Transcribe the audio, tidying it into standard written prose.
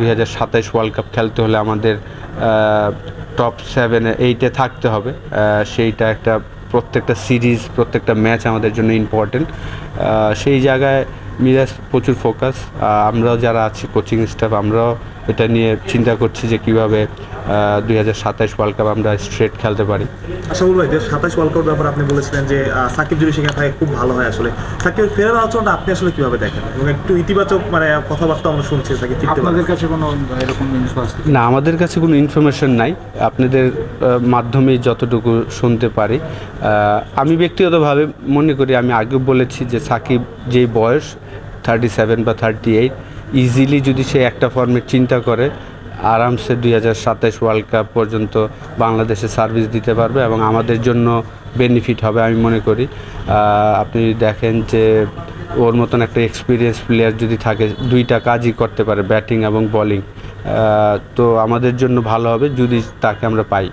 2027 world cup খেলতে হলে আমাদের টপ 7-8-এ থাকতে হবে। সেইটা একটা প্রত্যেকটা সিরিজ, প্রত্যেকটা ম্যাচ আমাদের জন্য ইম্পর্টেন্ট। সেই জায়গায় মিরাজ প্রচুর ফোকাস। আমরাও যারা আছি কোচিং স্টাফ, আমরাও এটা নিয়ে চিন্তা করছি যে কীভাবে 2027 ওয়ার্ল্ড কাপ আমরা স্ট্রেট খেলতে পারি। আশাবুল ভাই, 2027 ওয়ার্ল্ড কাপের ব্যাপারে আপনি বলেছিলেন যে সাকিব যদি সেখানে থাকে খুব ভালো হয়। আসলে সাকিবের ফেরার আলোচনাটা আপনি আসলে কীভাবে দেখেন এবং একটু ইতিবাচক কথাবার্তা আমরা শুনছি সাকিব ফিরতে পারে? আপনাদের কাছে কোনো এরকম ইনফরমেশন? না, আমাদের কাছে কোনো ইনফরমেশন নাই। আপনাদের মাধ্যমে যতটুকু শুনতে পারি, আমি ব্যক্তিগতভাবে মনে করি, আমি আগেও বলেছি যে সাকিব যেই বয়স 37 বা 38, ইজিলি যদি সে একটা ফর্মেট চিন্তা করে আরামসে 2027 ওয়ার্ল্ড কাপ পর্যন্ত বাংলাদেশে সার্ভিস দিতে পারবে এবং আমাদের জন্য বেনিফিট হবে আমি মনে করি। আপনি দেখেন যে ওর মতন একটা এক্সপিরিয়েন্স প্লেয়ার যদি থাকে, দুইটা কাজই করতে পারে, ব্যাটিং এবং বোলিং, তো আমাদের জন্য ভালো হবে যদি তাকে আমরা পাই।